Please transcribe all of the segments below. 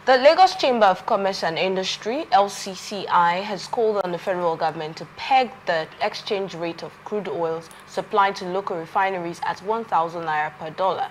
The Lagos Chamber of Commerce and Industry, LCCI, has called on the federal government to peg the exchange rate of crude oils supplied to local refineries at 1,000 naira per dollar.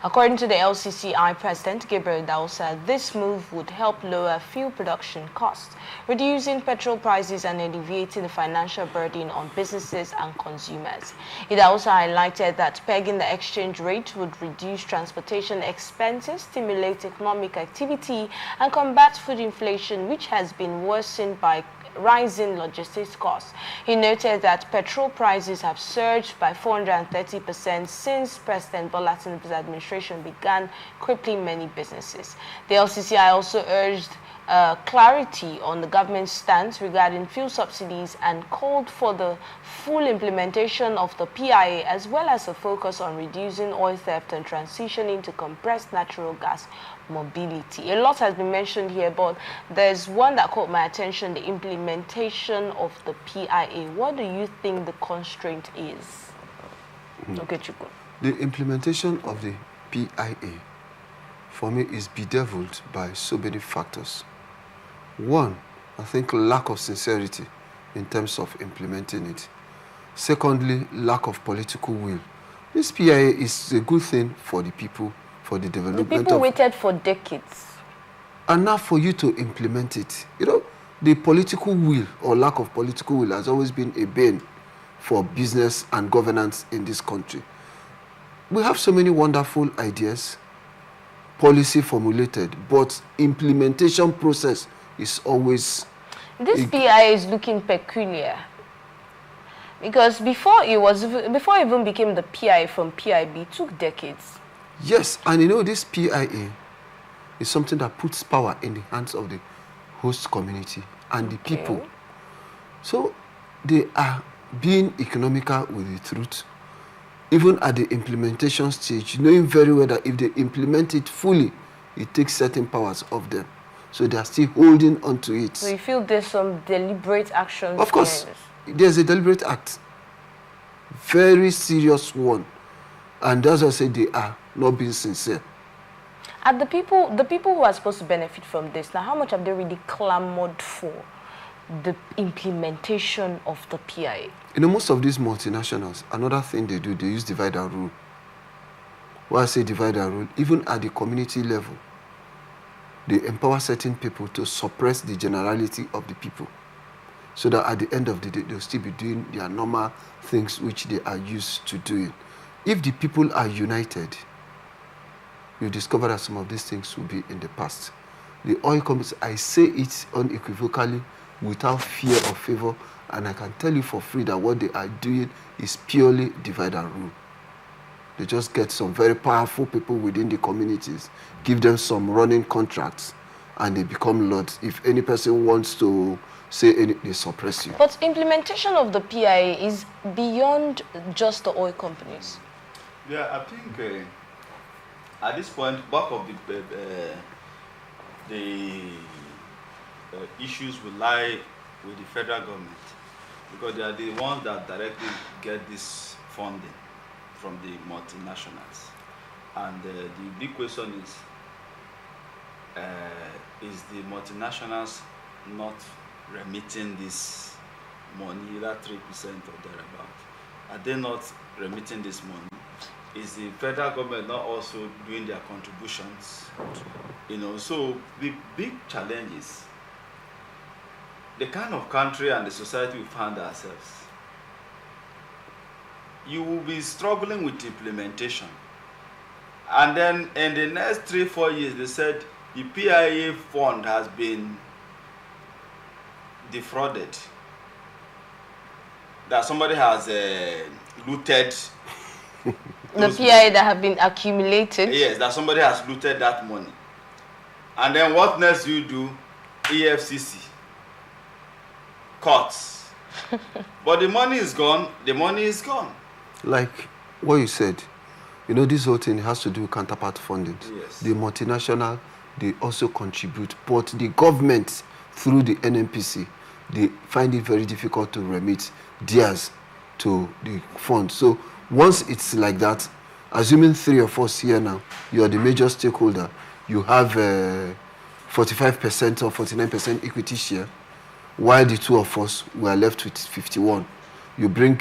According to the LCCI President Gabriel Dausa, this move would help lower fuel production costs, reducing petrol prices and alleviating the financial burden on businesses and consumers. It also highlighted that pegging the exchange rate would reduce transportation expenses, stimulate economic activity, and combat food inflation, which has been worsened by rising logistics costs. He noted that petrol prices have surged by 430% since President Bola Tinubu's administration began crippling many businesses. The LCCI also urged clarity on the government's stance regarding fuel subsidies and called for the full implementation of the PIA, as well as a focus on reducing oil theft and transitioning to compressed natural gas mobility. A lot has been mentioned here, but there's one that caught my attention: the implementation of the PIA. What do you think the constraint is? Okay, Chukwu. The implementation of the PIA, for me, is bedeviled by so many factors. One, I think lack of sincerity in terms of implementing it. Secondly, lack of political will. This PIA is a good thing for the people, for the development. The people waited for decades. And now for you to implement it, the political will or lack of political will has always been a bane for business and governance in this country. We have so many wonderful ideas, policy formulated, but implementation process is always... This PIA is looking peculiar, because before it even became the PIA from PIB, it took decades. Yes, and this PIA is something that puts power in the hands of the host community and the people. So they are being economical with the truth, even at the implementation stage, knowing very well that if they implement it fully, it takes certain powers off them. So they are still holding on to it. So you feel there's some deliberate action? Of course, there's a deliberate act. Very serious one. And that's why I say they are not being sincere. And the people who are supposed to benefit from this, now how much have they really clamored for the implementation of the PIA? Most of these multinationals, another thing they do, they use divide and rule. Why I say divide and rule, even at the community level, they empower certain people to suppress the generality of the people, so that at the end of the day, they'll still be doing their normal things which they are used to doing. If the people are united, you discover that some of these things will be in the past. The oil companies, I say it unequivocally, without fear or favor, and I can tell you for free that what they are doing is purely divide and rule. They just get some very powerful people within the communities, give them some running contracts, and they become lords. If any person wants to say anything, they suppress you. But implementation of the PIA is beyond just the oil companies. Yeah, I think at this point, bulk of the issues will lie with the federal government, because they are the ones that directly get this funding from the multinationals. And the big question is the multinationals not remitting this money, either 3% or thereabout? Are they not remitting this money? Is the federal government not also doing their contributions? So the big challenge is the kind of country and the society we find ourselves. You will be struggling with implementation. And then in the next 3-4 years, they said the PIA fund has been defrauded. That somebody has looted the PIA that have been accumulated. Yes, that somebody has looted that money. And then what next you do? EFCC. Courts. But the money is gone. The money is gone. Like what you said, this whole thing has to do with counterpart funding. Yes. The multinational, they also contribute, but the government, through the NNPC, they find it very difficult to remit theirs to the fund. So once it's like that, assuming 3 or 4 here now, you are the major stakeholder, you have 45% or 49% equity share, while the two of us were left with 51. You bring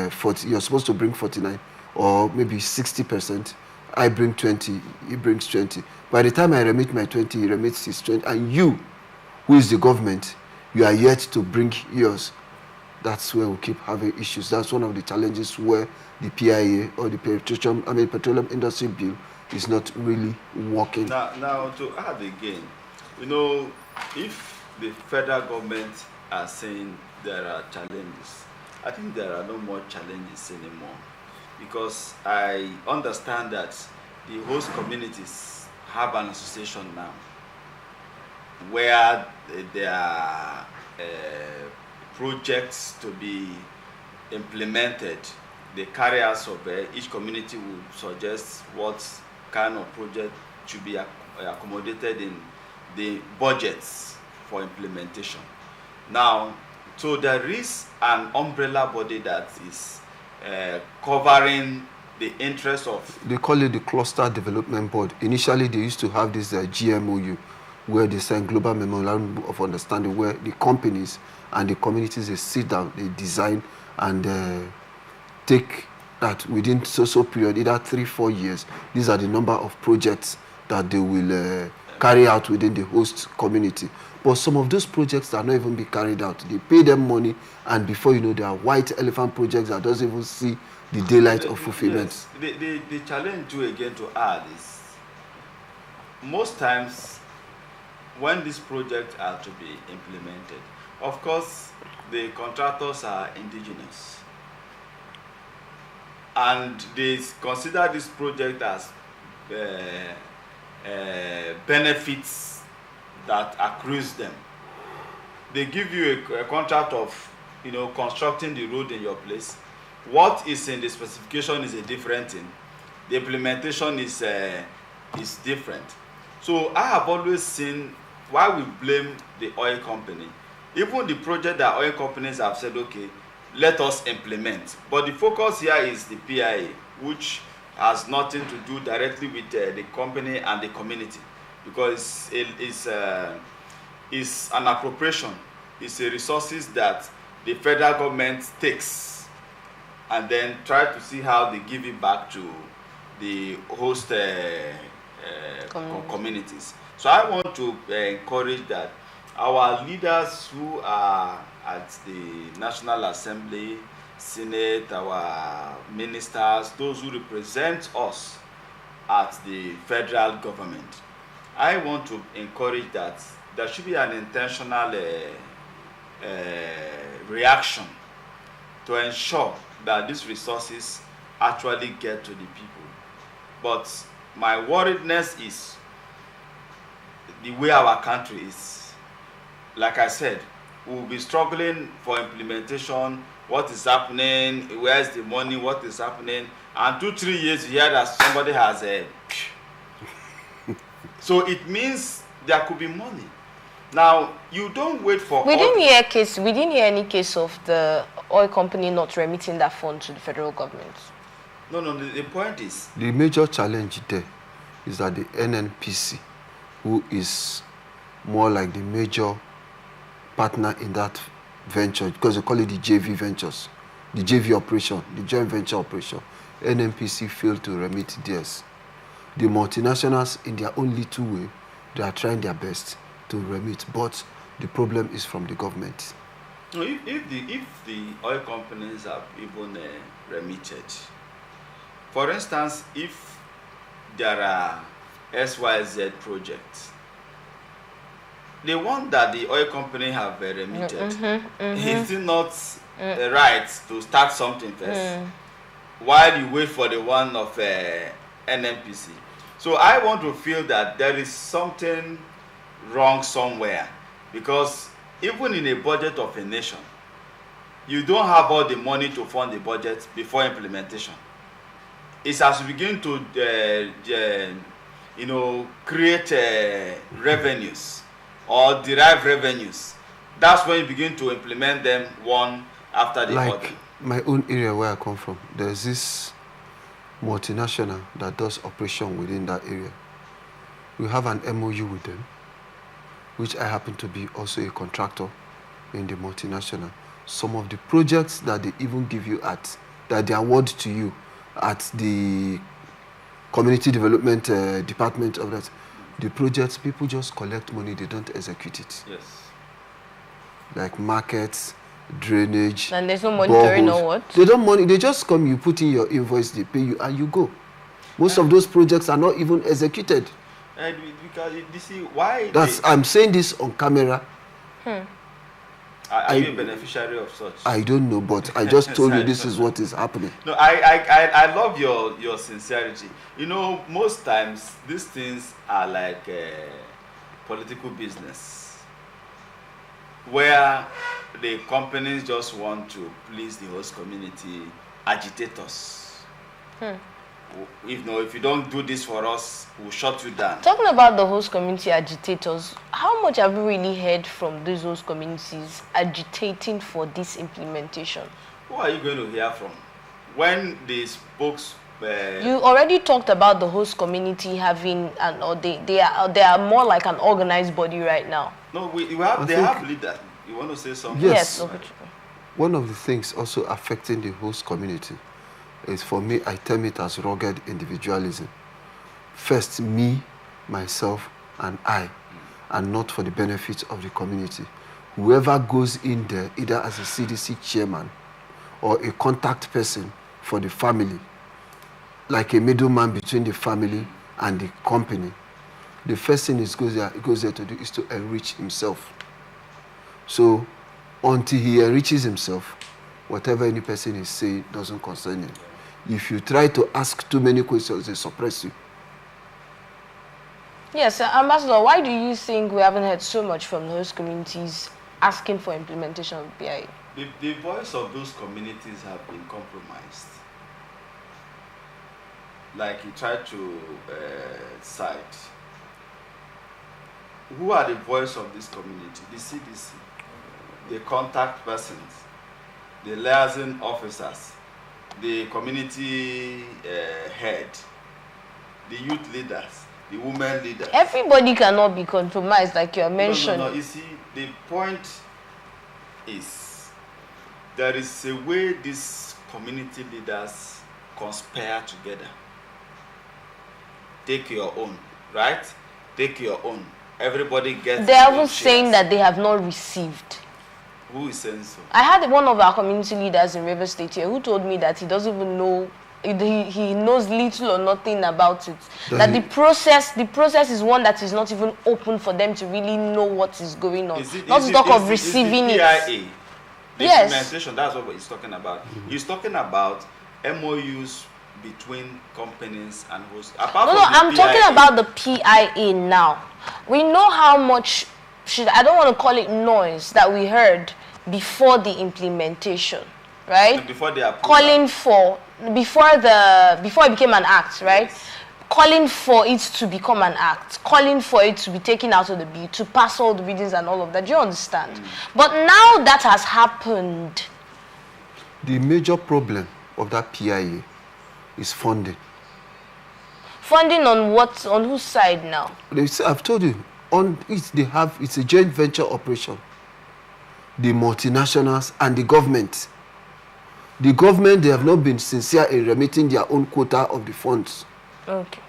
40, you're supposed to bring 49 or maybe 60%. I bring 20, he brings 20. By the time I remit my 20, he remits his 20. And you, who is the government, you are yet to bring yours. That's where we keep having issues. That's one of the challenges where the PIA or the petroleum industry bill is not really working. Now to add again, you know, if the federal government are saying there are challenges, I think there are no more challenges anymore, because I understand that the host communities have an association now where there are projects to be implemented. The carriers of each community would suggest what kind of project should be accommodated in the budgets for implementation. Now, so there is an umbrella body that is covering the interest of... They call it the Cluster Development Board. Initially, they used to have this GMOU, where they sign Global Memorandum of Understanding, where the companies and the communities, they sit down, they design and take that within so period, either 3-4 years, these are the number of projects that they will carry out within the host community. But some of those projects are not even be carried out. They pay them money, and before you know, there are white elephant projects that doesn't even see the daylight of fulfillment. Yes. The challenge too again to add is, most times when these projects are to be implemented, of course the contractors are indigenous, and they consider this project as benefits that accrues them. They give you a contract of, you know, constructing the road in your place. What is in the specification is a different thing. The implementation is different. So I have always seen why we blame the oil company. Even the project that oil companies have said, okay, let us implement. But the focus here is the PIA, which has nothing to do directly with the company and the community, because it's an appropriation. It's a resources that the federal government takes and then try to see how they give it back to the host communities. So I want to encourage that our leaders who are at the National Assembly, Senate, our ministers, those who represent us at the federal government, I want to encourage that there should be an intentional reaction to ensure that these resources actually get to the people. But my worriedness is the way our country is. Like I said, we will be struggling for implementation. What is happening? Where's the money? What is happening? And 2-3 years you hear that somebody has a... So it means there could be money. Now, you don't wait for... We didn't hear any case of the oil company not remitting that fund to the federal government. No, the point is... The major challenge there is that the NNPC, who is more like the major partner in that venture, because they call it the JV ventures, the JV operation, the joint venture operation, NNPC failed to remit theirs. The multinationals, in their own little way, they are trying their best to remit, but the problem is from the government. No, if the oil companies have even remitted, for instance, if there are SYZ projects, the one that the oil company have remitted, is it not right to start something first while you wait for the one of NNPC? So I want to feel that there is something wrong somewhere, because even in a budget of a nation, you don't have all the money to fund the budget before implementation. It's as you begin to create revenues or derive revenues, that's when you begin to implement them one after the other. Like my own area where I come from, there's this multinational that does operation within that area. We have an MOU with them. which I happen to be also a contractor in the multinational. Some of the projects that they even give you that they award to you at the community development department of that, the projects, people just collect money, they don't execute it. Yes. Like markets, drainage. And there's no monitoring or what? They don't money, they just come, you put in your invoice, they pay you, and you go. Most of those projects are not even executed. And because you see why I'm saying this on camera. Are you a beneficiary of such? I don't know, but I just told you this is what is happening. No, I love your sincerity. You know, most times these things are like political business, where the companies just want to please the host community, agitators. If you don't do this for us, we'll shut you down. Talking about the host community agitators, how much have you really heard from those host communities agitating for this implementation? Who are you going to hear from? When the spokes... you already talked about the host community having, they are more like an organized body right now. No, they have leaders. You want to say something? Yes. Okay. One of the things also affecting the host community is, for me, I term it as rugged individualism. First, me, myself, and I, and not for the benefit of the community. Whoever goes in there, either as a CDC chairman or a contact person for the family, like a middleman between the family and the company, the first thing he goes there to do is to enrich himself. So, until he enriches himself, whatever any person is saying doesn't concern him. If you try to ask too many questions, they suppress you. Yes, Ambassador, why do you think we haven't heard so much from those communities asking for implementation of PIA? The voice of those communities have been compromised. Like you tried to cite. Who are the voice of this community? The CDC, the contact persons, the liaison officers, the community head, the youth leaders, the women leaders. Everybody cannot be compromised, like you mentioned. No. You see, the point is, there is a way these community leaders conspire together. Take your own, right? Take your own. Everybody gets. They are even saying that they have not received. Who is saying so? I had one of our community leaders in River State here who told me that he doesn't even know, he knows little or nothing about it. That the process is one that is not even open for them to really know what is going on. Not to talk of receiving it. PIA, the yes. implementation, that's what he's talking about. He's talking about MOUs between companies and hosts. I'm talking about the PIA now. We know how much, I don't want to call it noise, that we heard before the implementation, right? And before the approval. Calling for, before it became an act, right? Yes. Calling for it to become an act, calling for it to be taken out of the bill, to pass all the readings and all of that. Do you understand? But now that has happened. The major problem of that PIA is funding. Funding on what? On whose side now? I've told you, it's a joint venture operation. The multinationals and the government. The government, they have not been sincere in remitting their own quota of the funds. Okay.